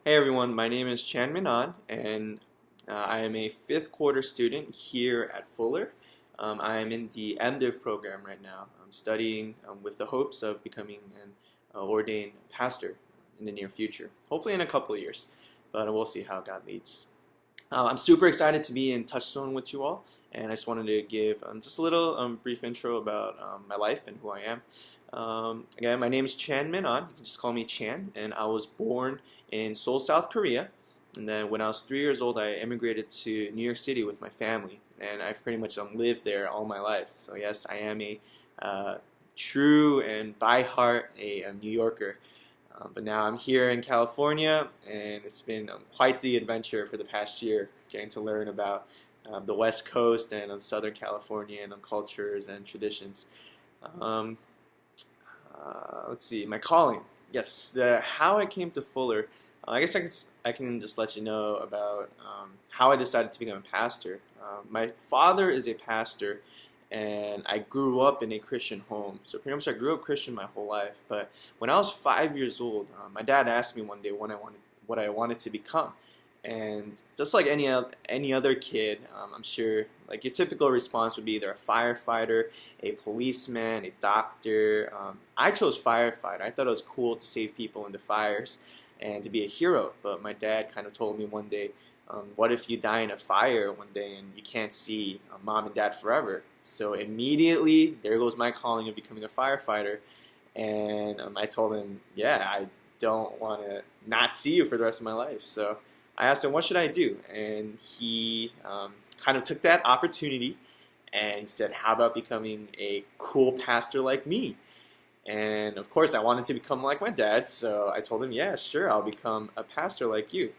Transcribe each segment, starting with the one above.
Hey everyone, my name is Chanmin Anh, and I am a fifth quarter student here at Fuller. I am in the MDiv program right now. I'm studying with the hopes of becoming an ordained pastor in the near future, hopefully in a couple of years, but we'll see how God leads. I'm super excited to be in Touchstone with you all, and I just wanted to give just a little brief intro about my life and who I am. Again, my name is Chanmin Anh. You can just call me Chan, and I was born in Seoul, South Korea. And then when I was 3 years old, I immigrated to New York City with my family, and I've pretty much lived there all my life. So yes, I am a true and by heart a New Yorker. But now I'm here in California, and it's been quite the adventure for the past year, getting to learn about the West Coast and Southern California and cultures and traditions. Um, let's see, my calling. Yes, how I came to Fuller. I can just let you know about how I decided to become a pastor. My father is a pastor, and I grew up in a Christian home. So pretty much I grew up Christian my whole life. But when I was 5 years old, my dad asked me one day what I wanted to become. And just like any other kid, I'm sure like your typical response would be either a firefighter, a policeman, a doctor. I chose firefighter. I thought it was cool to save people in the fires and to be a hero. But my dad kind of told me one day, what if you die in a fire one day and you can't see mom and dad forever? So immediately, there goes my calling of becoming a firefighter. And I told him, yeah, I don't want to not see you for the rest of my life. So I asked him, what should I do? And he kind of took that opportunity and he said, how about becoming a cool pastor like me? And of course, I wanted to become like my dad, so I told him, yeah, sure, I'll become a pastor like you.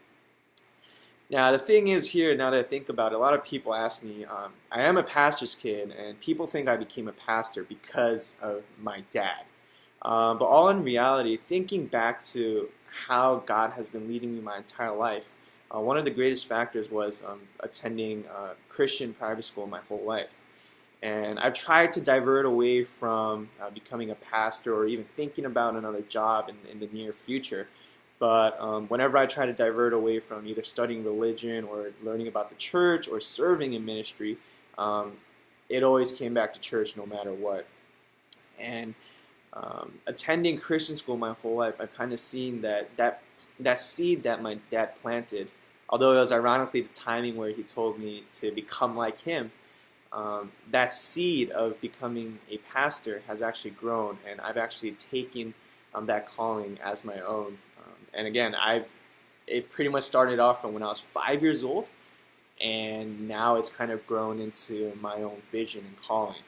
Now, the thing is here, now that I think about it, a lot of people ask me, I am a pastor's kid, and people think I became a pastor because of my dad. But all in reality, thinking back to how God has been leading me my entire life, one of the greatest factors was attending Christian private school my whole life. And I've tried to divert away from becoming a pastor or even thinking about another job in the near future. But whenever I try to divert away from either studying religion or learning about the church or serving in ministry, it always came back to church no matter what. And attending Christian school my whole life, I've kind of seen that seed that my dad planted, although it was ironically the timing where he told me to become like him, that seed of becoming a pastor has actually grown, and I've actually taken that calling as my own. And again, it pretty much started off from when I was 5 years old, and now it's kind of grown into my own vision and calling.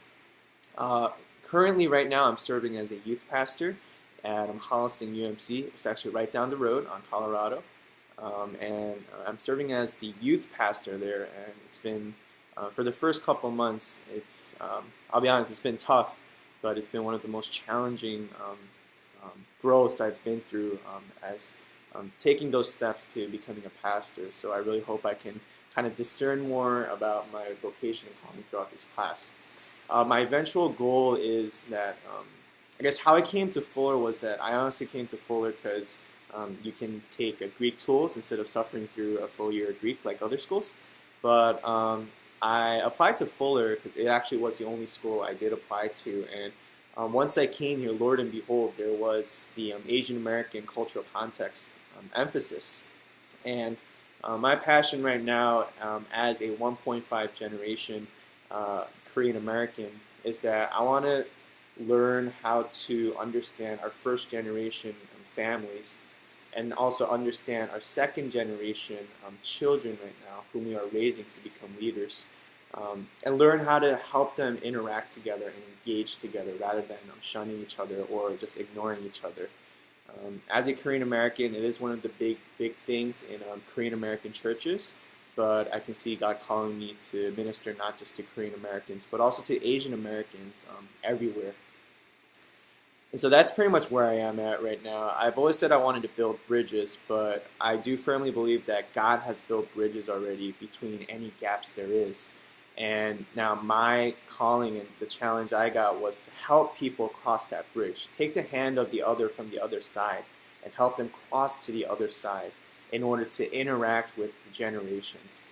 Currently, right now, I'm serving as a youth pastor at Holliston UMC. It's actually right down the road on Colorado. And I'm serving as the youth pastor there, and it's been, for the first couple of months, I'll be honest, it's been tough, but it's been one of the most challenging growths I've been through as taking those steps to becoming a pastor. So I really hope I can kind of discern more about my vocation and calling throughout this class. My eventual goal is that, I guess how I came to Fuller was that I honestly came to Fuller because you can take Greek tools instead of suffering through a full year of Greek like other schools. But I applied to Fuller because it actually was the only school I did apply to. And once I came here, Lord and behold, there was the Asian American cultural context emphasis. And my passion right now as a 1.5 generation Korean American is that I want to learn how to understand our first generation families and also understand our second generation children right now whom we are raising to become leaders, and learn how to help them interact together and engage together rather than shunning each other or just ignoring each other. As a Korean American, it is one of the big things in Korean American churches, but I can see God calling me to minister not just to Korean Americans, but also to Asian Americans everywhere. And so that's pretty much where I am at right now. I've always said I wanted to build bridges, but I do firmly believe that God has built bridges already between any gaps there is. And now my calling and the challenge I got was to help people cross that bridge. Take the hand of the other from the other side and help them cross to the other side in order to interact with the generations.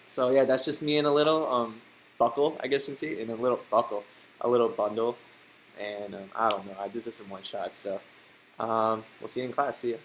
So yeah, that's just me in a little buckle, I guess you can see, in a little buckle, a little bundle, and I don't know, I did this in one shot. So we'll see you in class. See ya.